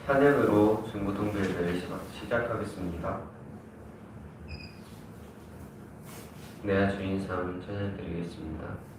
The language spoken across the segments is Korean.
찬양으로 중고등부예배를 시작하겠습니다. 내가 주인 삶 찬양드리겠습니다.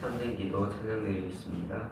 참된 기도 찬양드리겠습니다.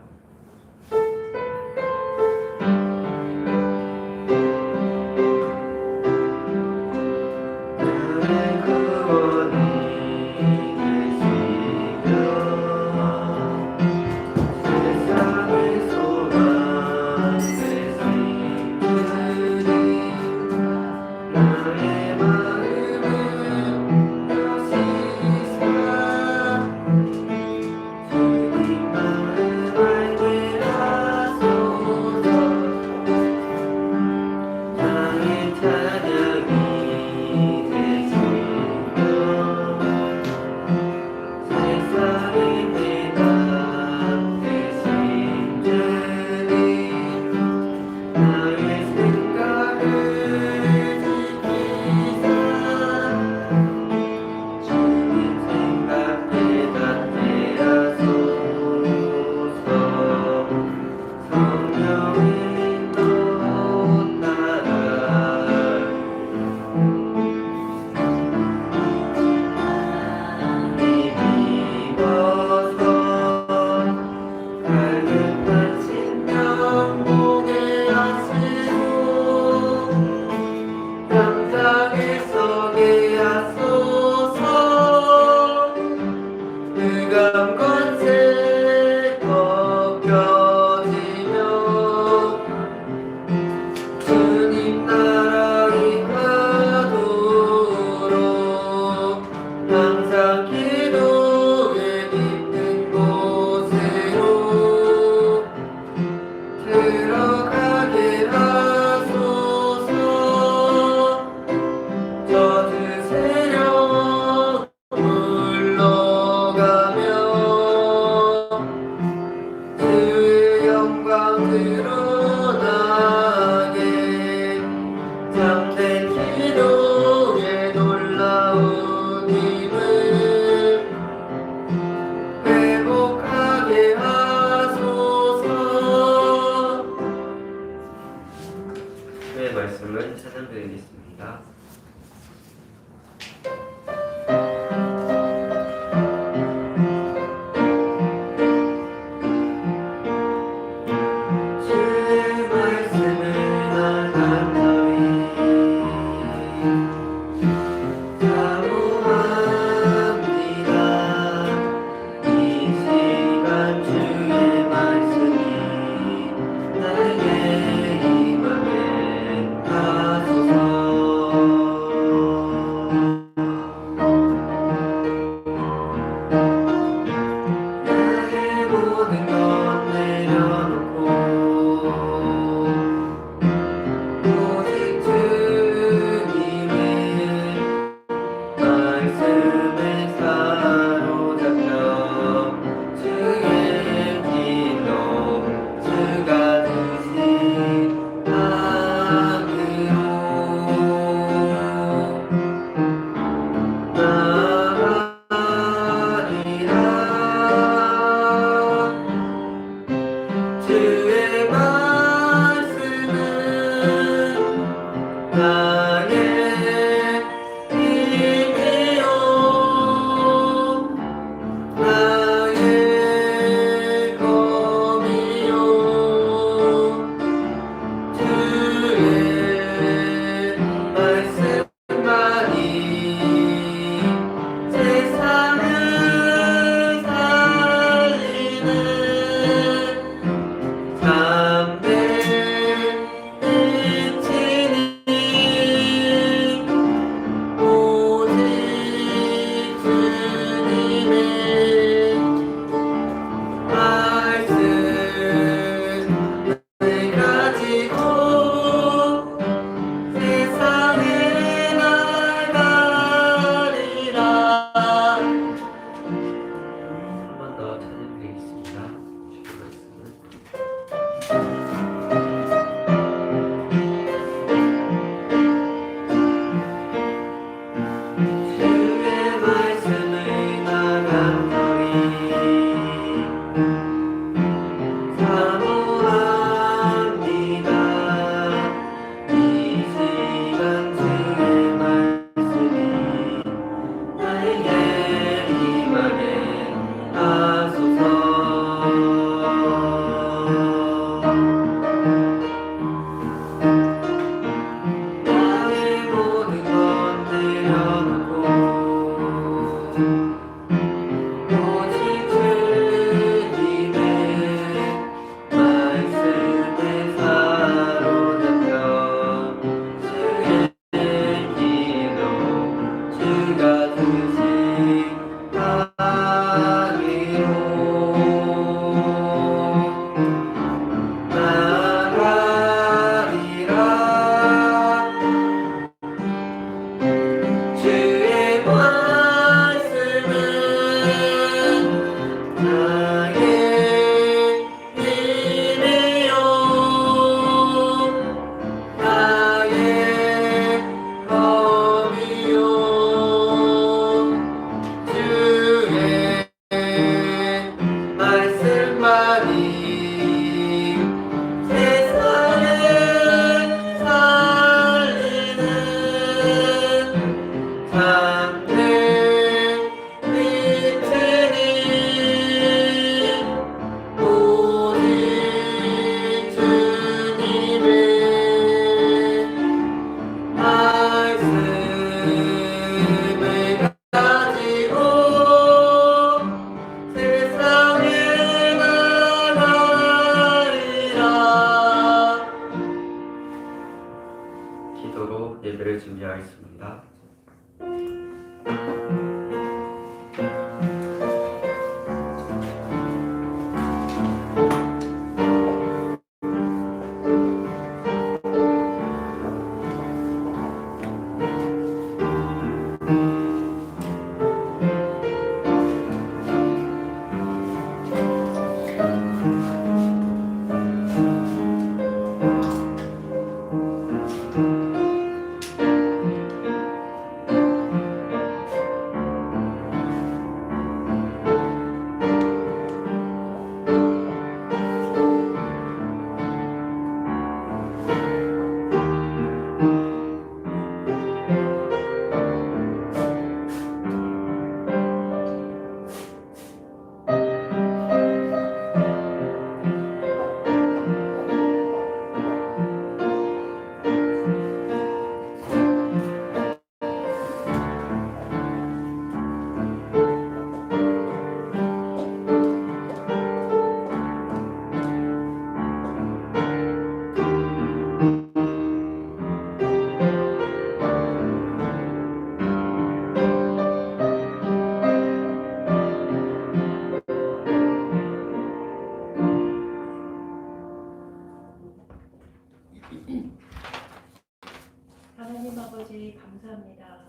말씀을 찬양드리겠습니다. 나에게 임하게 하소서. 기도로 예배를 준비하겠습니다. 하나님 아버지 감사합니다.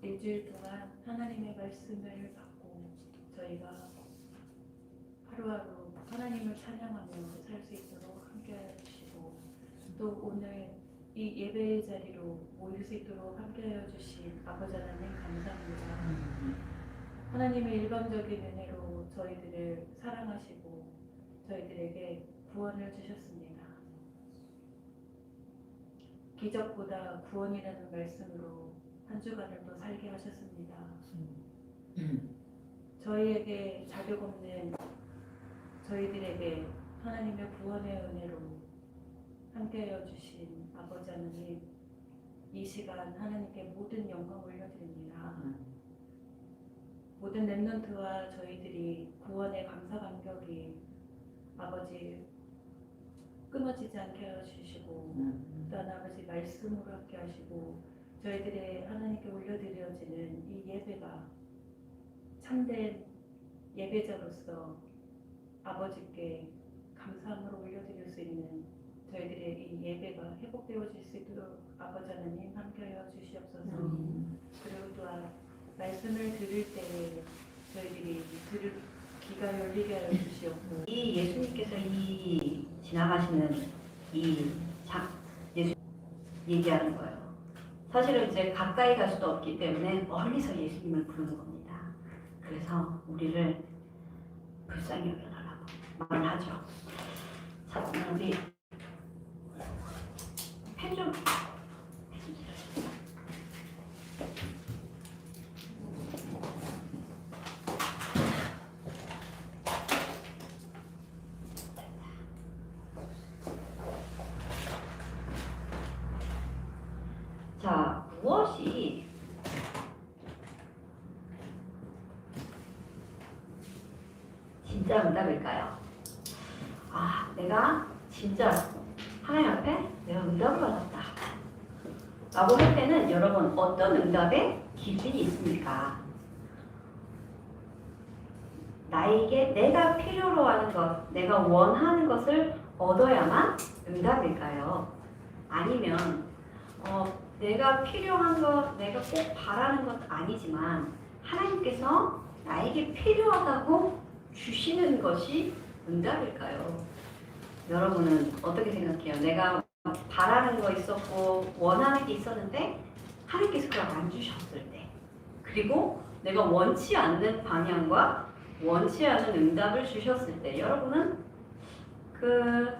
일주일 동안 하나님의 말씀을 받고 저희가 하루하루 하나님을 찬양하며 살 수 있도록 함께하여 주시고 또 오늘 이 예배의 자리로 모일 수 있도록 함께하여 주신 아버지 하나님 감사합니다. 하나님의 일방적인 은혜로 저희들을 사랑하시고 저희들에게 구원을 주셨습니다. 기적보다 구원이라는 말씀으로 한 주간을 또 살게 하셨습니다. 저희에게 자격 없는 저희들에게 하나님의 구원의 은혜로 함께하여 주신 아버지 하나님, 이 시간 하나님께 모든 영광 올려드립니다. 모든 렘넌트와 저희들이 구원의 감사 감격이 아버지 끊어지지 않게 하시고 또한 아버지 말씀으로 함께 하시고 저희들의 하나님께 올려드려지는 이 예배가 참된 예배자로서 아버지께 감사함으로 올려드릴 수 있는 저희들의 이 예배가 회복되어질 수 있도록 아버지 하나님 함께하여 주시옵소서. 그리고 또한 말씀을 들을 때에 저희들이 들을 귀가 열리게 하여 주시옵고 이 예수님께서 이 지나가시는 예수 얘기하는 거예요. 사실은 이제 가까이 갈 수도 없기 때문에 멀리서 예수님을 부르는 겁니다. 그래서 우리를 불쌍히 여겨달라고 말하죠. 자, 우리 펜 좀 자, 무엇이 진짜 응답일까요? 내가 진짜 하나님 앞에 내가 응답을 받았다 라고 할 때는 여러분 어떤 응답의 기준이 있습니까? 나에게 내가 필요로 하는 것, 내가 원하는 것을 얻어야만 응답일까요? 아니면 내가 필요한 것, 내가 꼭 바라는 것 아니지만 하나님께서 나에게 필요하다고 주시는 것이 응답일까요? 여러분은 어떻게 생각해요? 내가 바라는 거 있었고 원하는 게 있었는데 하나님께서 그걸 안 주셨을 때, 그리고 내가 원치 않는 방향과 원치 않은 응답을 주셨을 때 여러분은 그런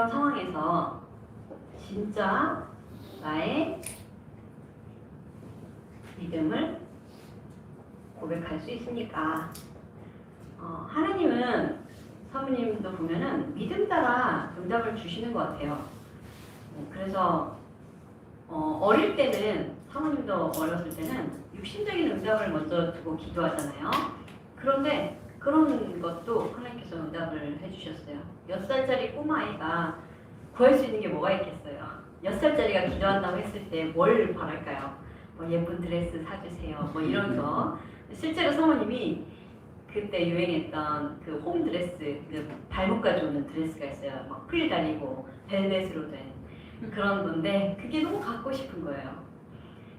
상황에서 진짜 나의 믿음을 고백할 수 있습니까? 하나님은 사모님도 보면은 믿음 따라 응답을 주시는 것 같아요. 그래서 어릴 때는 사모님도 어렸을 때는 육신적인 응답을 먼저 두고 기도하잖아요. 그런데 그런 것도 하나님께서 응답을 해주셨어요. 6살짜리 꼬마아이가 구할 수 있는 게 뭐가 있겠어요? 6살짜리가 기도한다고 했을 때 뭘 바랄까요? 뭐 예쁜 드레스 사주세요. 뭐 이런 거. 실제로 사모님이 그때 유행했던 그 홈드레스, 그 발목까지 오는 드레스가 있어요. 막 프릴 달리고 벨벳으로 된 그런 건데 그게 너무 갖고 싶은 거예요.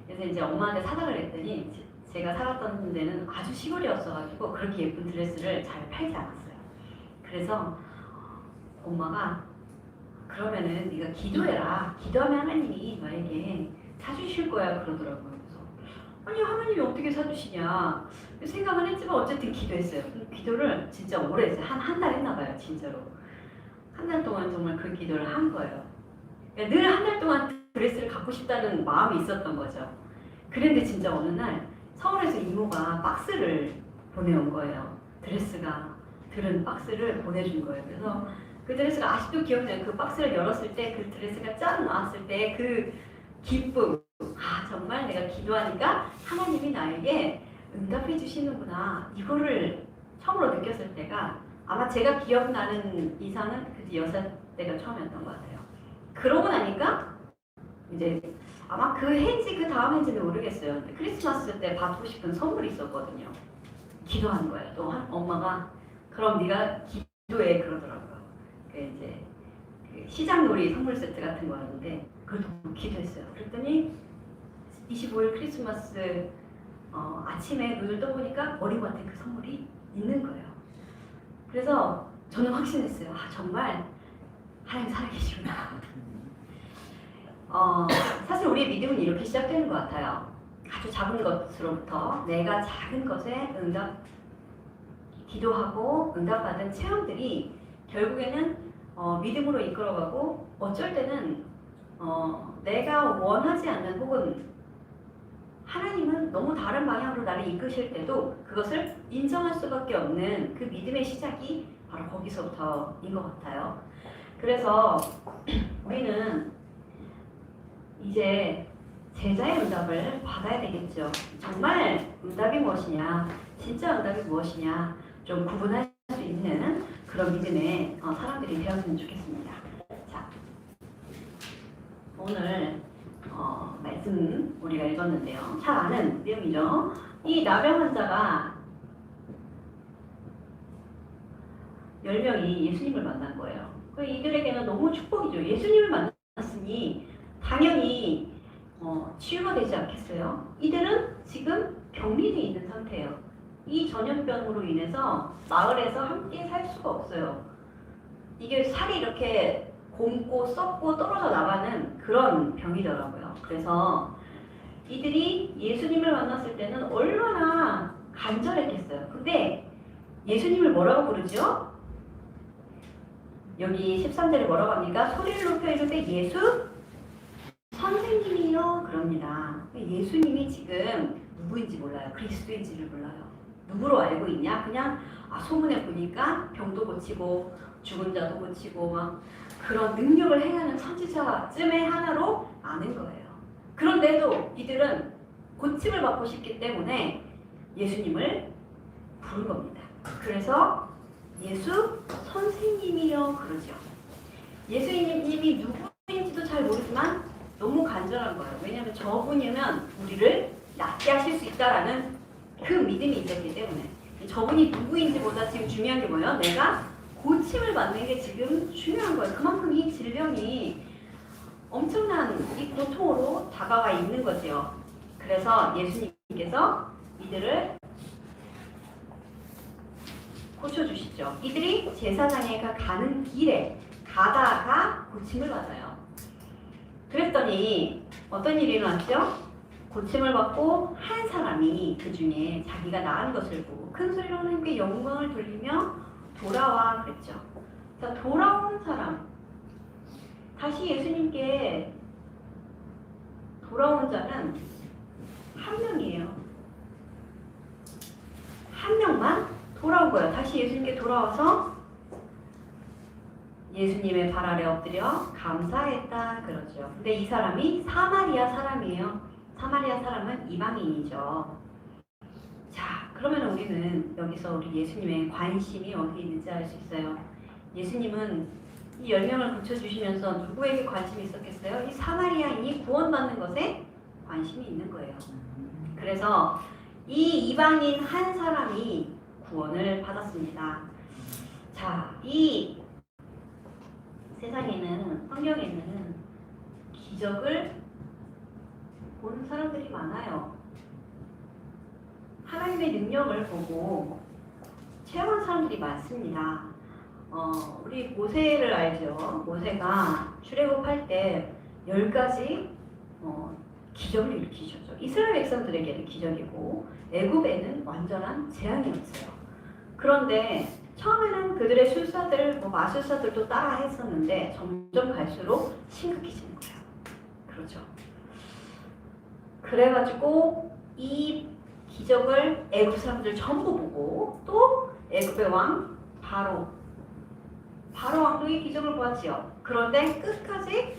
그래서 이제 엄마한테 사달라 그랬더니 제가 살았던 데는 아주 시골이었어가지고 그렇게 예쁜 드레스를 잘 팔지 않았어요. 그래서 엄마가 그러면은 네가 기도해라. 기도하면 하나님이 너에게 사주실 거야 그러더라고요. 그래서 아니 하나님이 어떻게 사주시냐 생각은 했지만 어쨌든 기도했어요. 기도를 진짜 오래 했어요. 한 달 했나 봐요. 진짜로. 한 달 동안 정말 그 기도를 한 거예요. 그러니까 늘 한 달 동안 드레스를 갖고 싶다는 마음이 있었던 거죠. 그런데 진짜 어느 날 서울에서 이모가 박스를 보내온 거예요. 드레스가 들은 박스를 보내준 거예요. 그래서 그 드레스가 아직도 기억나요. 그 박스를 열었을 때 그 드레스가 짠 나왔을 때 그 기쁨. 아 정말 내가 기도하니까 하나님이 나에게 응답해 주시는구나. 이거를 처음으로 느꼈을 때가 아마 제가 기억나는 이상은 그 6살때가 처음이었던 것 같아요. 그러고 나니까 이제 아마 그 해인지 그 다음 해인지는 모르겠어요. 근데 크리스마스 때 받고 싶은 선물이 있었거든요. 기도하는 거예요. 또 엄마가 그럼 네가 기도해 그러더라고요. 그 이제 그 시장놀이 선물 세트 같은 거였는데 그걸 또 기도했어요. 그랬더니 25일 크리스마스 아침에 눈을 떠보니까 어린 것 같은 그 선물이 있는 거예요. 그래서 저는 확신했어요. 아 정말 하나님 살아계시구나. 사실 우리의 믿음은 이렇게 시작되는 것 같아요. 아주 작은 것으로부터 내가 작은 것에 기도하고 응답받은 체험들이 결국에는 믿음으로 이끌어가고 어쩔 때는 내가 원하지 않는 혹은 하나님은 너무 다른 방향으로 나를 이끄실 때도 그것을 인정할 수밖에 없는 그 믿음의 시작이 바로 거기서부터인 것 같아요. 그래서 우리는 이제 제자의 응답을 받아야 되겠죠. 정말 응답이 무엇이냐, 진짜 응답이 무엇이냐 좀 구분할 수 있는 그런 믿음의 사람들이 되었으면 좋겠습니다. 자, 오늘 말씀 우리가 읽었는데요. 잘 아는 내용이죠. 이 나병 환자가 10명이 예수님을 만난 거예요. 이들에게는 너무 축복이죠. 예수님을 만났으니 당연히 치유가 되지 않겠어요? 이들은 지금 격리되어 있는 상태예요. 이 전염병으로 인해서 마을에서 함께 살 수가 없어요. 이게 살이 이렇게 곪고 썩고 떨어져 나가는 그런 병이더라고요. 그래서 이들이 예수님을 만났을 때는 얼마나 간절했겠어요. 근데 예수님을 뭐라고 부르죠? 여기 13절에 뭐라고 합니까? 소리를 높여 이르되 예수 선생님이요 그럽니다. 예수님이 지금 누구인지 몰라요. 그리스도인지를 몰라요. 누구로 알고 있냐? 그냥 소문에 보니까 병도 고치고 죽은 자도 고치고 막 그런 능력을 행하는 선지자쯤의 하나로 아는 거예요. 그런데도 이들은 고침을 받고 싶기 때문에 예수님을 부른 겁니다. 그래서 예수 선생님이요 그러죠. 예수님이 누구인지도 잘 모르지만 너무 간절한 거예요. 왜냐하면 저분이면 우리를 낫게 하실 수 있다라는 그 믿음이 있었기 때문에 저분이 누구인지보다 지금 중요한 게 뭐예요? 내가 고침을 받는 게 지금 중요한 거예요. 그만큼 이 질병이 엄청난 이 고통으로 다가와 있는 거죠. 그래서 예수님께서 이들을 고쳐주시죠. 이들이 제사장에 가는 길에 가다가 고침을 받아요. 그랬더니 어떤 일이 일어났죠? 고침을 받고 한 사람이 그 중에 자기가 나은 것을 보고 큰 소리로 하나님께 영광을 돌리며 돌아와 그랬죠. 자, 돌아온 사람 다시 예수님께 돌아온 자는 한 명이에요. 한 명만 돌아온 거예요. 다시 예수님께 돌아와서 예수님의 발 아래 엎드려 감사했다 그러죠. 근데 이 사람이 사마리아 사람이에요. 사마리아 사람은 이방인이죠. 자, 그러면 우리는 여기서 우리 예수님의 관심이 어디 있는지 알 수 있어요. 예수님은 이 10명을 고쳐주시면서 누구에게 관심이 있었겠어요? 이 사마리아인이 구원받는 것에 관심이 있는 거예요. 그래서 이 이방인 한 사람이 구원을 받았습니다. 자, 이 세상에는, 환경에는 기적을 보는 사람들이 많아요. 하나님의 능력을 보고 체험한 사람들이 많습니다. 우리 모세를 알죠? 모세가 출애굽할 때 10가지 기적을 일으키셨죠. 이스라엘 백성들에게는 기적이고 애굽에는 완전한 재앙이었어요. 그런데 처음에는 그들의 술사들, 마술사들도 따라 했었는데 점점 갈수록 심각해지는 거예요. 그렇죠. 그래가지고 이 기적을 애굽 사람들 전부 보고 또 애굽의 왕 바로 왕도 이 기적을 보았지요. 그런데 끝까지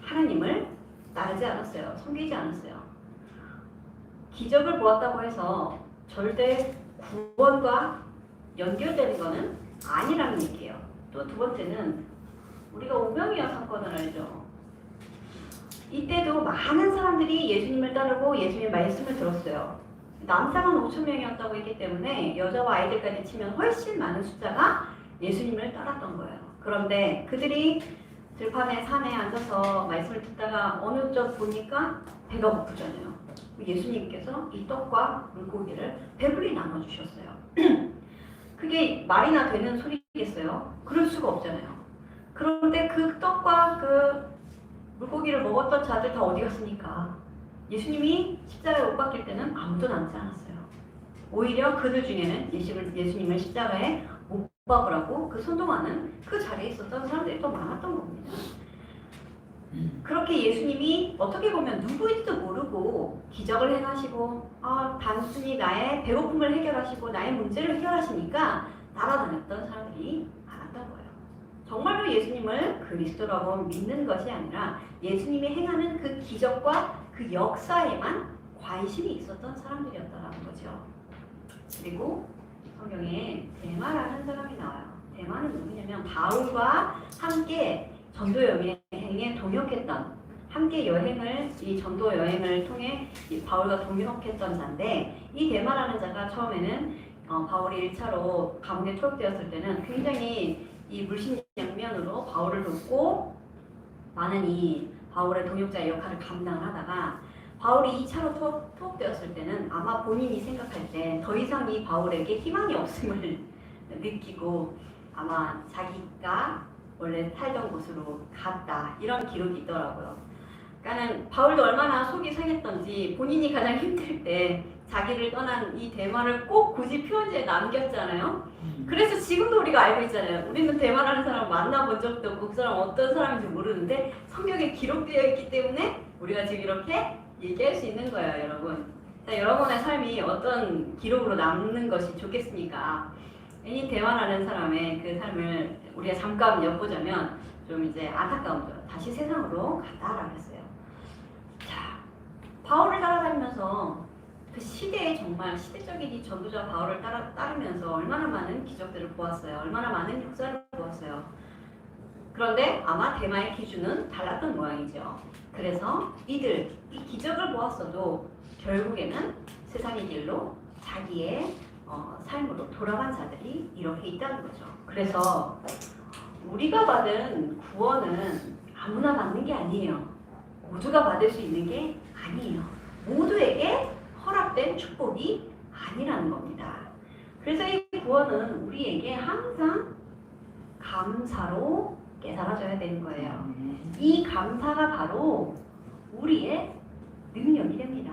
하나님을 따르지 않았어요. 섬기지 않았어요. 기적을 보았다고 해서 절대 구원과 연결되는 것은 아니라는 얘기예요. 또 두 번째는 우리가 오병이어 사건을 알죠. 이때도 많은 사람들이 예수님을 따르고 예수님의 말씀을 들었어요. 남자만 5,000명이었다고 했기 때문에 여자와 아이들까지 치면 훨씬 많은 숫자가 예수님을 따랐던 거예요. 그런데 그들이 들판에 산에 앉아서 말씀을 듣다가 어느 쪽 보니까 배가 고프잖아요. 예수님께서 이 떡과 물고기를 배불리 나눠주셨어요. 그게 말이나 되는 소리겠어요? 그럴 수가 없잖아요. 그런데 그 떡과 그 물고기를 먹었던 자들 다 어디 갔습니까? 예수님이 십자가에 못 박힐 때는 아무도 남지 않았어요. 오히려 그들 중에는 예수님을 십자가에 못 박으라고 그 선동하는 그 자리에 있었던 사람들이 더 많았던 겁니다. 그렇게 예수님이 어떻게 보면 누구인지도 모르고 기적을 행하시고 단순히 나의 배고픔을 해결하시고 나의 문제를 해결하시니까 따라다녔던 사람들이 많았던 거예요. 정말로 예수님을 그리스도라고 믿는 것이 아니라 예수님이 행하는 그 기적과 그 역사에만 관심이 있었던 사람들이었다는 거죠. 그리고 성경에 데마라는 사람이 나와요. 데마는 누구냐면 바울과 함께 전도 여행에 동역했던, 함께 이 전도 여행을 통해 이 바울과 동역했던 자인데, 이 데마라는 자가 처음에는 바울이 1차로 감옥에 투옥되었을 때는 굉장히 이 물심양면으로 바울을 돕고 많은 이 바울의 동역자의 역할을 감당을 하다가 바울이 2차로 투옥되었을 때는 아마 본인이 생각할 때 더 이상 이 바울에게 희망이 없음을 느끼고 아마 자기가 원래 살던 곳으로 갔다, 이런 기록이 있더라고요. 그러니까는 바울도 얼마나 속이 상했던지 본인이 가장 힘들 때 자기를 떠난 이 데마를 꼭 굳이 표현지에 남겼잖아요. 그래서 지금도 우리가 알고 있잖아요. 우리는 데마라는 사람을 만나본 적도 없고 그 사람 어떤 사람인지 모르는데 성경에 기록되어 있기 때문에 우리가 지금 이렇게 얘기할 수 있는 거예요, 여러분. 자, 여러분의 삶이 어떤 기록으로 남는 것이 좋겠습니까? 이 데마라는 사람의 그 삶을 우리가 잠깐 엿보자면 좀 이제 안타까움죠. 다시 세상으로 갔다라고 했어요. 자, 바울을 따라다니면서 그 시대에 정말 시대적인 이 전도자 바울을 따르면서 얼마나 많은 기적들을 보았어요. 얼마나 많은 역사를 보았어요. 그런데 아마 데마의 기준은 달랐던 모양이죠. 그래서 이 기적을 보았어도 결국에는 세상의 길로 자기의 삶으로 돌아간 자들이 이렇게 있다는 거죠. 그래서 우리가 받은 구원은 아무나 받는 게 아니에요. 모두가 받을 수 있는 게 아니에요. 모두에게 허락된 축복이 아니라는 겁니다. 그래서 이 구원은 우리에게 항상 감사로 깨달아져야 되는 거예요. 이 감사가 바로 우리의 능력이 됩니다.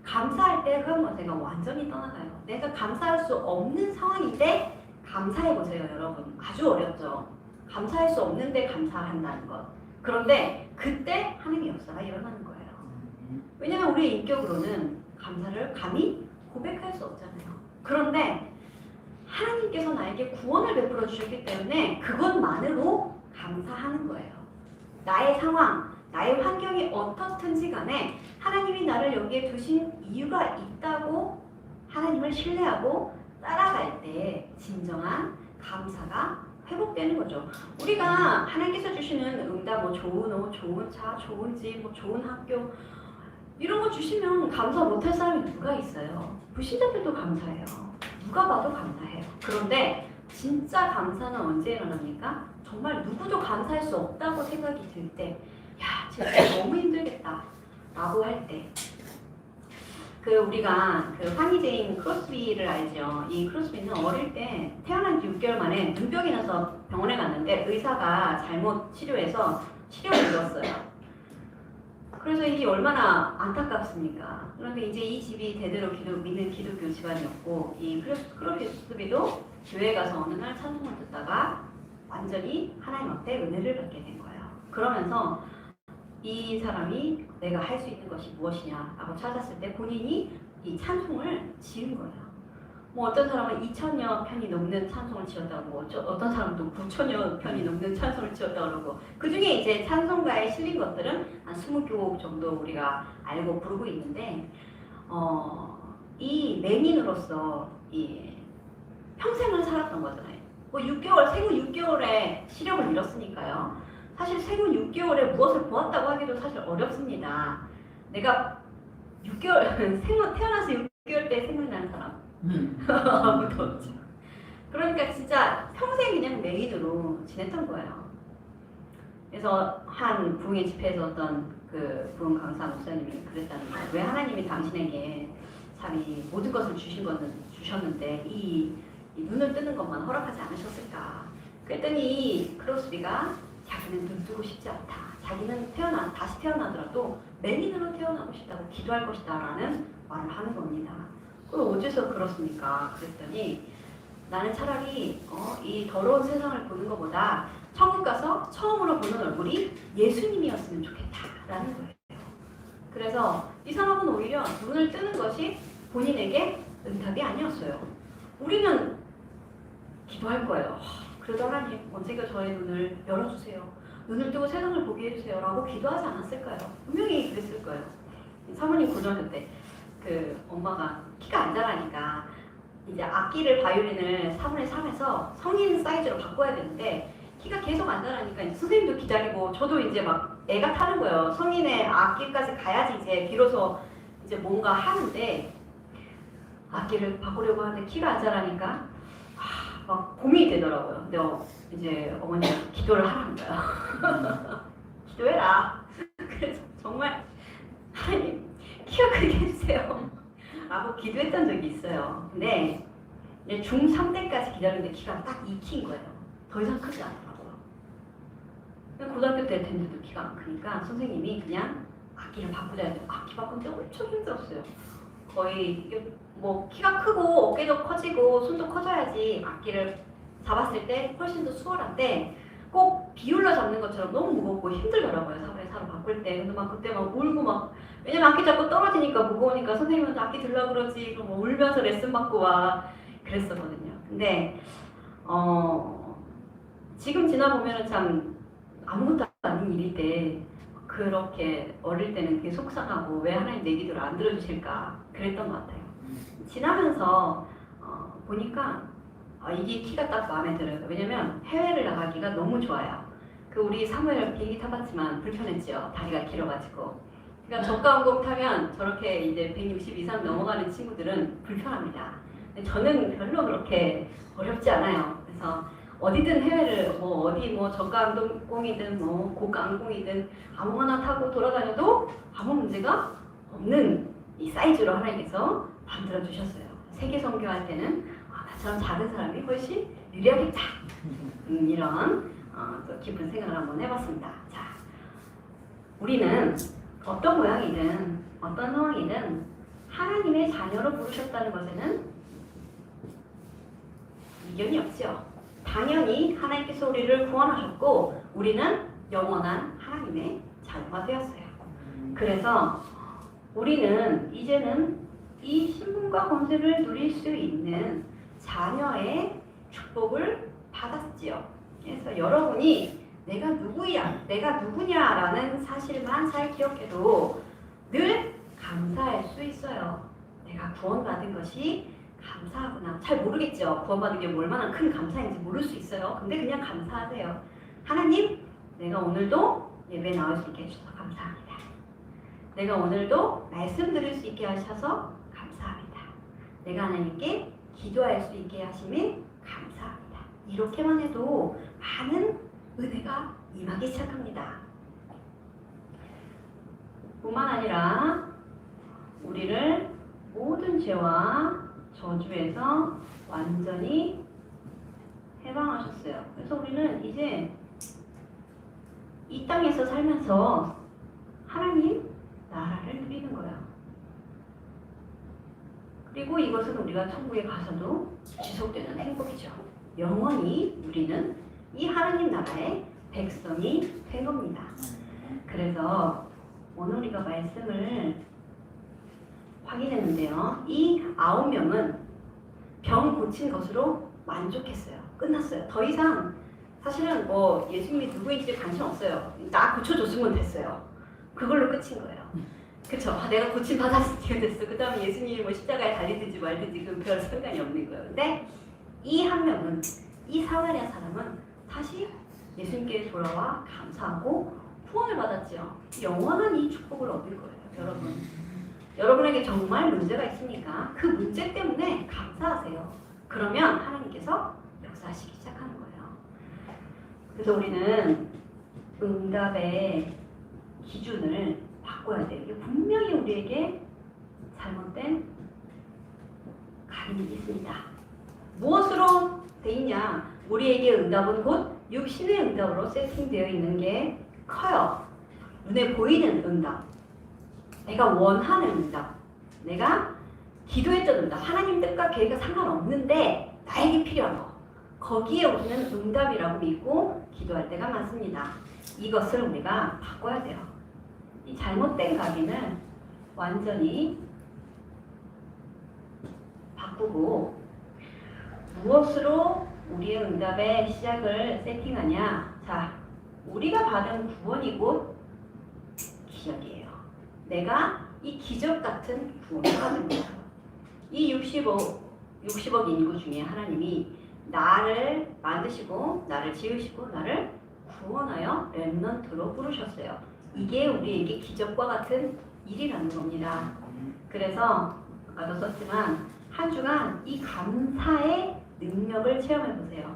감사할 때 그건 제가 완전히 떠나가요. 내가 감사할 수 없는 상황인데 감사해보세요, 여러분. 아주 어렵죠. 감사할 수 없는데 감사한다는 것. 그런데 그때 하나님의 역사가 일어나는 거예요. 왜냐하면 우리의 인격으로는 감사를 감히 고백할 수 없잖아요. 그런데 하나님께서 나에게 구원을 베풀어 주셨기 때문에 그것만으로 감사하는 거예요. 나의 상황, 나의 환경이 어떻든지 간에 하나님이 나를 여기에 두신 이유가 있다고 하나님을 신뢰하고 따라갈 때 진정한 감사가 회복되는 거죠. 우리가 하나님께서 주시는 응답, 뭐 좋은 옷, 좋은 차, 좋은 집, 뭐 좋은 학교 이런 거 주시면 감사 못할 사람이 누가 있어요? 불신자들도 감사해요. 누가 봐도 감사해요. 그런데 진짜 감사는 언제 일어납니까? 정말 누구도 감사할 수 없다고 생각이 들 때, 야, 진짜 너무 힘들겠다 라고 할 때, 우리가 환희제인 크로스비를 알죠? 이 크로스비는 어릴 때 태어난 지 6개월 만에 눈병이 나서 병원에 갔는데 의사가 잘못 치료해서 시력을 잃었어요. 그래서 이게 얼마나 안타깝습니까? 그런데 이제 이 집이 대대로 믿는 기독교 집안이었고, 이 크로스비도 교회 가서 어느 날 찬송을 듣다가 완전히 하나님 앞에 은혜를 받게 된 거예요. 그러면서 이 사람이 내가 할 수 있는 것이 무엇이냐라고 찾았을 때 본인이 이 찬송을 지은 거예요. 뭐 어떤 사람은 2,000여 편이 넘는 찬송을 지었다고, 어떤 사람은 또 9,000여 편이 넘는 찬송을 지었다고 그러고, 그 중에 이제 찬송가에 실린 것들은 한 20곡 정도 우리가 알고 부르고 있는데, 이 맹인으로서 이 평생을 살았던 거잖아요. 뭐 6개월, 생후 6개월에 시력을 잃었으니까요. 사실 생후 6개월에 무엇을 보았다고 하기도 사실 어렵습니다. 내가 6개월, 태어나서 6개월 때 생각나는 사람 아무도 없죠. 그러니까 진짜 평생 그냥 맹인으로 지냈던 거예요. 그래서 한 부흥의 집회에서 어떤 부흥 강사 목사님이 그랬다는 거예요. 왜 하나님이 당신에게 참 이 모든 것을 주셨는데 이 눈을 뜨는 것만 허락하지 않으셨을까? 그랬더니 이 크로스비가 자기는 눈 뜨고 싶지 않다. 자기는 다시 태어나더라도 맹인으로 태어나고 싶다고 기도할 것이다 라는 말을 하는 겁니다. 그럼 어째서 그렇습니까? 그랬더니 나는 차라리 이 더러운 세상을 보는 것보다 천국 가서 처음으로 보는 얼굴이 예수님이었으면 좋겠다라는 거예요. 그래서 이 사람은 오히려 눈을 뜨는 것이 본인에게 응답이 아니었어요. 우리는 기도할 거예요. 그래도 하나님 언젠가 저의 눈을 열어주세요. 눈을 뜨고 세상을 보게 해주세요 라고 기도하지 않았을까요? 분명히 그랬을 거예요. 사모님 고등학교 때 엄마가 키가 안 자라니까 이제 악기를 바이올린을 4분의 3에서 성인 사이즈로 바꿔야 되는데 키가 계속 안 자라니까 이제 선생님도 기다리고 저도 이제 막 애가 타는 거예요. 성인의 악기까지 가야지 이제 비로소 이제 뭔가 하는데 악기를 바꾸려고 하는데 키가 안 자라니까 막 고민이 되더라고요. 근데 이제 어머니가 기도를 하라는 거야. 기도해라. 그래서 정말 하나님 키가 크게 해주세요 라고 기도했던 적이 있어요. 근데 중3 때까지 기다렸는데 키가 딱 2키인 거예요. 더 이상 크지 않더라고요. 고등학교 때 됐는데도 키가 안 크니까 선생님이 그냥 악기를 바꾸자 해서 악기 바꾸는데 엄청 힘들었어요. 거의 뭐 키가 크고 어깨도 커지고 손도 커져야지 악기를 잡았을 때 훨씬 더 수월한데 꼭 비올라 잡는 것처럼 너무 무겁고 힘들더라고요. 4분의 4로 바꿀 때. 근데 막 그때 막 울고 막 왜냐면 악기 잡고 떨어지니까 무거우니까 선생님한테 악기 들라 그러지 그럼 울면서 레슨 받고 와 그랬었거든요. 근데 지금 지나보면은 참 아무것도 아닌 일일 때 그렇게 어릴 때는 그게 속상하고 왜 하나님 내 기도를 안 들어주실까 그랬던 것 같아요. 지나면서 보니까 이게 키가 딱 마음에 들어요. 왜냐면 해외를 나가기가 너무 좋아요. 우리 사무엘 비행기 타봤지만 불편했죠. 다리가 길어가지고. 그러니까 저가 항공 타면 저렇게 이제 160 이상 넘어가는 친구들은 불편합니다. 근데 저는 별로 그렇게 어렵지 않아요. 그래서 어디든 해외를 저가 항공이든 고가 항공이든 아무거나 타고 돌아다녀도 아무 문제가 없는 이 사이즈로 하나님께서 만들어 주셨어요. 세계 선교할 때는 나처럼 작은 사람이 훨씬 유리하겠다. 이런 또 깊은 생각을 한번 해봤습니다. 자, 우리는 어떤 모양이든 어떤 상황이든 하나님의 자녀로 부르셨다는 것에는 이견이 없죠. 당연히 하나님께서 우리를 구원하셨고 우리는 영원한 하나님의 자녀가 되었어요. 그래서 우리는 이제는 이 신분과 권세를 누릴 수 있는 자녀의 축복을 받았지요. 그래서 여러분이 내가 누구냐라는 사실만 잘 기억해도 늘 감사할 수 있어요. 내가 구원받은 것이 감사하구나. 잘 모르겠죠. 구원받은 게 얼마나 큰 감사인지 모를 수 있어요. 근데 그냥 감사하세요. 하나님, 내가 오늘도 예배 나올 수 있게 해주셔서 감사합니다. 내가 오늘도 말씀 들을 수 있게 하셔서 감사합니다. 내가 하나님께 기도할 수 있게 하심에 감사합니다. 이렇게만 해도 많은 은혜가 임하기 시작합니다. 뿐만 아니라 우리를 모든 죄와 저주에서 완전히 해방하셨어요. 그래서 우리는 이제 이 땅에서 살면서 하나님 나라를 누리는 거야. 그리고 이것은 우리가 천국에 가서도 지속되는 행복이죠. 영원히 우리는 이 하나님 나라의 백성이 된 겁니다. 그래서 오늘 우리가 말씀을 확인했는데요. 이 9명은 병 고친 것으로 만족했어요. 끝났어요. 더 이상 사실은 뭐 예수님이 누구인지 관심 없어요. 나 고쳐줬으면 됐어요. 그걸로 끝인 거예요. 그쵸? 내가 고침 받았으니까 됐어. 그 다음에 예수님이 뭐 십자가에 달리든지 말든지 그건 별 상관이 없는 거예요. 근데 이 한 명은, 이 사마리아 사람은 다시 예수님께 돌아와 감사하고 구원을 받았죠. 영원한 이 축복을 얻을 거예요. 여러분. 여러분에게 정말 문제가 있으니까 그 문제 때문에 감사하세요. 그러면 하나님께서 역사하시기 시작하는 거예요. 그래서 우리는 응답의 기준을 바꿔야 돼요. 이게 분명히 우리에게 잘못된 각인이 있습니다. 무엇으로 돼 있냐? 우리에게 응답은 곧 육신의 응답으로 세팅되어 있는 게 커요. 눈에 보이는 응답, 내가 원하는 응답, 내가 기도했던 응답, 하나님 뜻과 계획과 상관없는데 나에게 필요한 거, 거기에 우리는 응답이라고 믿고 기도할 때가 많습니다. 이것을 우리가 바꿔야 돼요. 이 잘못된 각인을 완전히 바꾸고 무엇으로 우리의 응답의 시작을 세팅하냐? 자, 우리가 받은 구원이 곧 기적이에요. 내가 이 기적 같은 구원을 받은 거예요. 이 60억 인구 중에 하나님이 나를 만드시고 나를 지으시고 나를 구원하여 렘넌트로 부르셨어요. 이게 우리에게 기적과 같은 일이라는 겁니다. 그래서 아까도 썼지만 한 주간 이 감사의 능력을 체험해 보세요.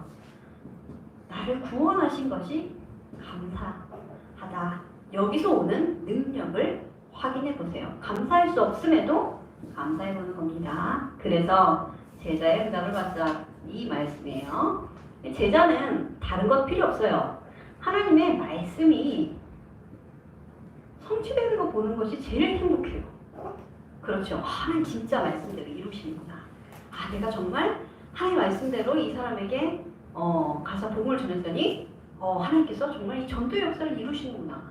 나를 구원하신 것이 감사하다. 여기서 오는 능력을 확인해 보세요. 감사할 수 없음에도 감사해 보는 겁니다. 그래서 제자의 응답을 받자, 이 말씀이에요. 제자는 다른 것 필요 없어요. 하나님의 말씀이 성취되는 거 보는 것이 제일 행복해요. 그렇죠. 하나님 진짜 말씀대로 이루시는구나. 아, 내가 정말 하나님 말씀대로 이 사람에게 가서 복음을 전했더니 하나님께서 정말 이 전도의 역사를 이루시는구나.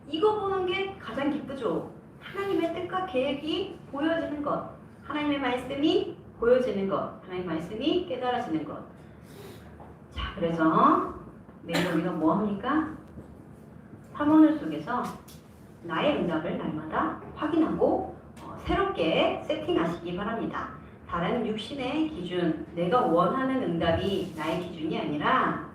이거 보는 게 가장 기쁘죠. 하나님의 뜻과 계획이 보여지는 것, 하나님의 말씀이 보여지는 것, 하나님의 말씀이 깨달아지는 것. 자, 그래서 내일 우리가 뭐 합니까? 삼원을 속에서 나의 응답을 날마다 확인하고 새롭게 세팅하시기 바랍니다. 다른 육신의 기준, 내가 원하는 응답이 나의 기준이 아니라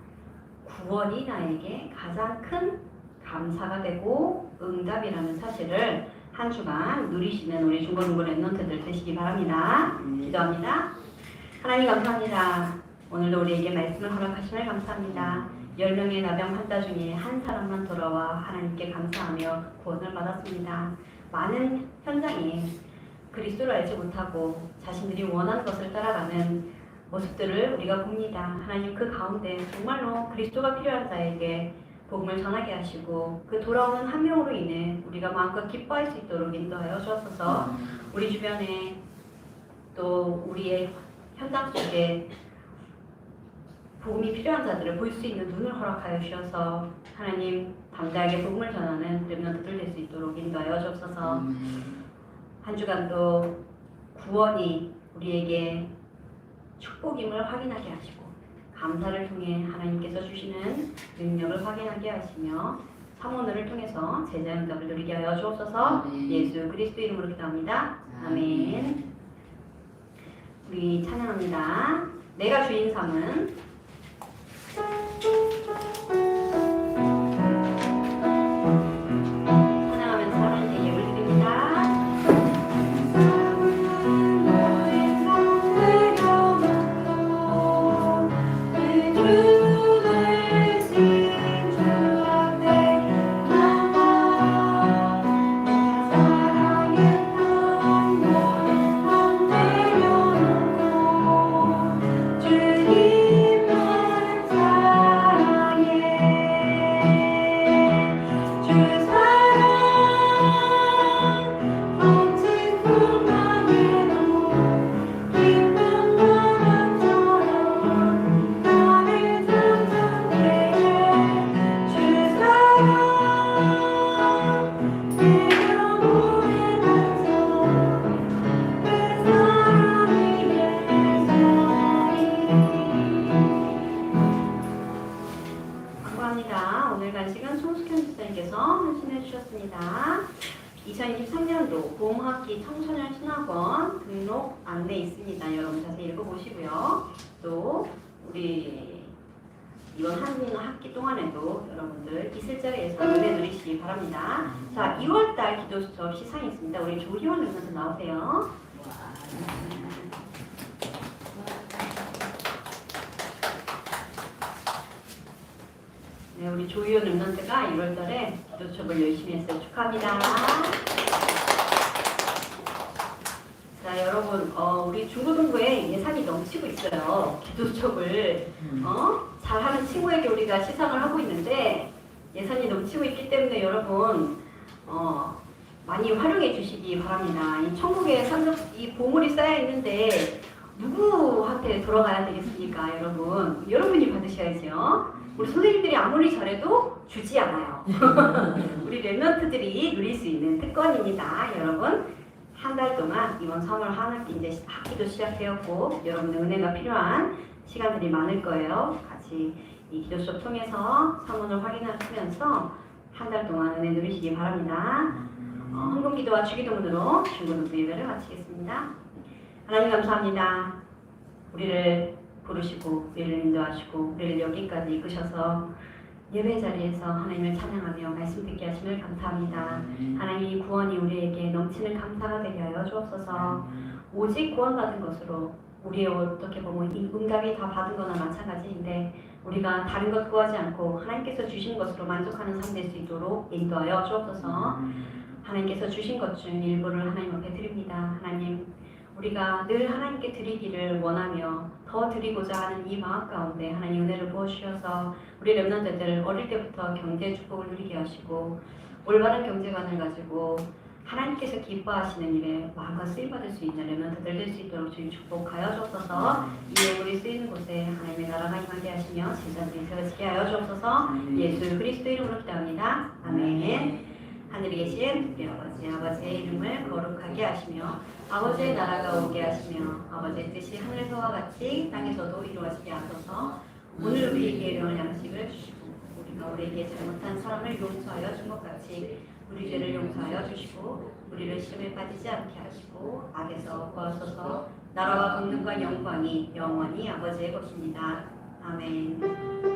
구원이 나에게 가장 큰 감사가 되고 응답이라는 사실을 한 주간 누리시는 우리 중고등부 랩런트들 되시기 바랍니다. 기도합니다. 하나님 감사합니다. 오늘도 우리에게 말씀을 허락하심을 감사합니다. 10명의 나병 환자 중에 한 사람만 돌아와 하나님께 감사하며 구원을 받았습니다. 많은 현장에 그리스도를 알지 못하고 자신들이 원하는 것을 따라가는 모습들을 우리가 봅니다. 하나님 그 가운데 정말로 그리스도가 필요한 자에게 복음을 전하게 하시고 그 돌아오는 한 명으로 인해 우리가 마음껏 기뻐할 수 있도록 인도하여 주옵소서. 우리 주변에 또 우리의 현장 속에 복음이 필요한 자들을 볼 수 있는 눈을 허락하여 주셔서 하나님 담대하게 복음을 전하는 렘넌트들 될 수 있도록 인도하여 주옵소서. 한 주간도 구원이 우리에게 축복임을 확인하게 하시고 감사를 통해 하나님께서 주시는 능력을 확인하게 하시며 사모늘을 통해서 제자 응답을 누리게 하여 주옵소서. 예수 그리스도 이름으로 기도합니다. 아멘. 우리 찬양합니다. 내가 주인 삼은 찬양하면서 하나님께 예물 드립니다. 오늘 간식은 송숙현 집사님께서 헌신해 주셨습니다. 2023년도 봄학기 청소년 신학원 등록 안내 있습니다. 여러분 자세히 읽어보시고요. 또 우리 이번 학기 동안에도 여러분들 있을 자리에서 은혜 누리시기 바랍니다. 자, 2월달 기도 수업 시상이 있습니다. 우리 조희원 의원님 나오세요. 네, 우리 조희원 랩런트가 1월달에 기도 수업을 열심히 했어요. 축하합니다. 자, 여러분, 우리 중고등부에 예산이 넘치고 있어요. 기도 수업을 잘하는 친구에게 우리가 시상을 하고 있는데 예산이 넘치고 있기 때문에 여러분 많이 활용해 주시기 바랍니다. 이 천국에 이 보물이 쌓여 있는데 누구한테 돌아가야 되겠습니까, 여러분? 여러분이 받으셔야죠. 우리 선생님들이 아무리 잘해도 주지 않아요. 우리 랩런트들이 누릴 수 있는 특권입니다. 여러분, 한 달 동안 이번 3월 한 학기 이제 학기도 시작되었고 여러분의 은혜가 필요한 시간들이 많을 거예요. 같이 이 기도 수업 통해서 성원을 확인하시면서 한 달 동안 은혜 누리시기 바랍니다. 헌금기도와 주기도문으로 중고등부 예배를 마치겠습니다. 하나님 감사합니다. 우리를 부르시고 우리를 인도하시고 우리를 여기까지 이끄셔서 예배 자리에서 하나님을 찬양하며 말씀 듣게 하심을 감사합니다. 하나님 구원이 우리에게 넘치는 감사가 되게 하여 주옵소서. 오직 구원받은 것으로 우리의 어떻게 보면 이 응답이 다 받은 거나 마찬가지인데 우리가 다른 것 구하지 않고 하나님께서 주신 것으로 만족하는 삶 될 수 있도록 인도하여 주옵소서. 하나님께서 주신 것 중 일부를 하나님 앞에 드립니다. 하나님, 우리가 늘 하나님께 드리기를 원하며 더 드리고자 하는 이 마음 가운데 하나님 은혜를 부어주셔서 우리 렘넌트들 어릴 때부터 경제 축복을 누리게 하시고 올바른 경제관을 가지고 하나님께서 기뻐하시는 일에 마음과 쓰임받을 수 있는 렘넌트들 될 수 있도록 주님 축복하여 주옵소서. 이 예물이 쓰이는 곳에 하나님의 나라가 임하게 하시며 제자들이 세워지게 하여 주옵소서. 예수 그리스도 이름으로 기도합니다. 아멘. 하늘에 계신 우리 아버지의 이름을 거룩하게 하시며 아버지의 나라가 오게 하시며 아버지의 뜻이 하늘에서와 같이 땅에서도 이루어지게 하소서. 오늘 우리에게 일용할 양식을 주시고 우리가 우리에게 잘못한 사람을 용서하여 준 것 같이 우리 죄를 용서하여 주시고 우리를 시험에 빠지지 않게 하시고 악에서 구하소서. 나라와 권능과 영광이 영원히 아버지의 것입니다. 아멘.